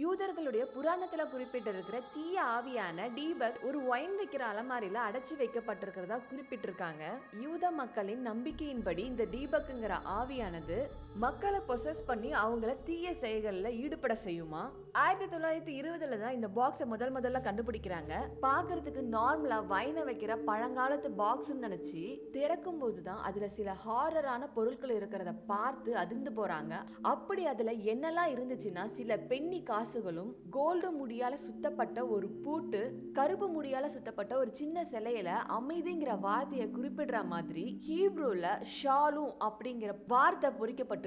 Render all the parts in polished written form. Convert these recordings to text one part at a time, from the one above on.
யூதர்களுடைய புராணத்துல குறிப்பிட்டிருக்கிற தீய ஆவியான டீபக் ஒரு ஒயின் வைக்கிற அலமாரியில அடைச்சி வைக்கப்பட்டிருக்கிறதா குறிப்பிட்டிருக்காங்க. யூத மக்களின் நம்பிக்கையின்படி இந்த டீபக்குங்கிற ஆவியானது மக்களை பொசஸ் பண்ணி அவங்கள தீய செயல்கள்ல ஈடுபட செய்யுமா. 1920 தான் இந்த பாக்ஸை முதல்ல கண்டுபிடிக்கிறாங்க. பாக்குறதுக்கு நார்மலா வைனை வைக்கிற பழங்காலத்து பாக்ஸ் நினைச்சு திறக்கும் போதுதான் அதுல சில ஹாரரான பொருட்கள் இருக்கிறத பார்த்து அதிர்ந்து போறாங்க. அப்படி அதுல என்னெல்லாம் இருந்துச்சுன்னா, சில பென்னி காசுகளும், கோல்டு முடியால சுத்தப்பட்ட ஒரு பூட்டு, கருப்பு முடியால சுத்தப்பட்ட ஒரு சின்ன சிலையில அமைதிங்கிற வார்த்தையை குறிப்பிடுற மாதிரி ஹீப்ரூல ஷாலும் அப்படிங்கிற வார்த்தை பொறிக்கப்பட்டிருக்கு.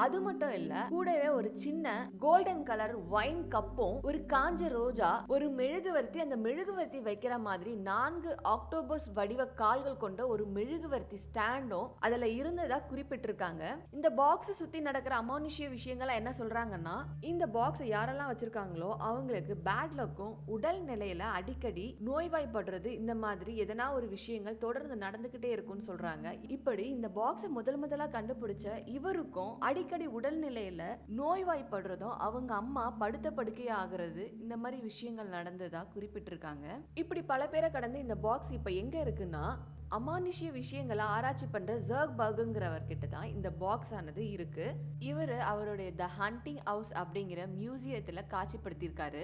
அது மட்டும் இல்ல, கூடவே ஒரு சின்ன கோல்டன் கலர் வைன் கப்பும், ஒரு காஞ்ச ரோஜா, ஒரு மெழுகுவர்த்தி, அந்த மெழுகுவர்த்தி வைக்கிற மாதிரி 4 ஆக்டோபஸ் வடிவ கால்கள் கொண்ட ஒரு மெழுகுவர்த்தி ஸ்டாண்டும் அதுல இருந்ததா குறிப்பிட்டிருக்காங்க. இந்த பாக்ஸ் சுத்தி நடக்கிற அமானுஷ்ய விஷயங்களை என்ன சொல்றாங்கன்னா, இந்த பாக்ஸ் யாரெல்லாம் வச்சிருக்காங்களோ அவங்களுக்கு பேட் லக்கும், உடல் நிலையில அடிக்கடி நோய்வாய்ப்படுறது, இந்த மாதிரி எதனா ஒரு விஷயங்கள் தொடர்ந்து நடந்துகிட்டே இருக்கும்னு சொல்றாங்க. இப்படி இந்த பாக்ஸை முதலா கண்டுபிடிச்ச இவருக்கும் அடிக்கடி உடல் நிலையில நோய்வாய்ப்படுறதும், அவங்க அம்மா படுத்த படுக்கையா ஆகுறது, இந்த மாதிரி விஷயங்கள் நடந்ததா குறிப்பிட்டிருக்காங்க. இப்படி பல பேரை கடந்து இந்த பாக்ஸ் இப்ப எங்க இருக்குன்னா, அமானுஷ்ய விஷயங்களை ஆராய்ச்சி பண்ற ஜர்க்பர்க்ங்கிறவர் கிட்ட தான் இந்த பாக்ஸ் ஆனது இருக்கு. இவர் அவருடைய த ஹண்டிங் ஹவுஸ் அப்படிங்கிற மியூசியத்துல காட்சிப்படுத்தியிருக்காரு.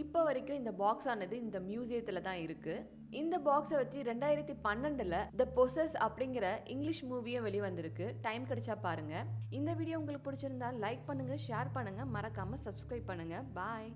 இப்போ வரைக்கும் இந்த பாக்ஸ் ஆனது இந்த மியூசியத்துல தான் இருக்கு. இந்த பாக்ஸை வச்சு 2012ல த பொசஸ் அப்படிங்கிற இங்கிலீஷ் மூவியும் வெளிவந்திருக்கு. டைம் கிடைச்சா பாருங்க. இந்த வீடியோ உங்களுக்கு பிடிச்சிருந்தா லைக் பண்ணுங்க, ஷேர் பண்ணுங்க, மறக்காம சப்ஸ்கிரைப் பண்ணுங்க. பாய்.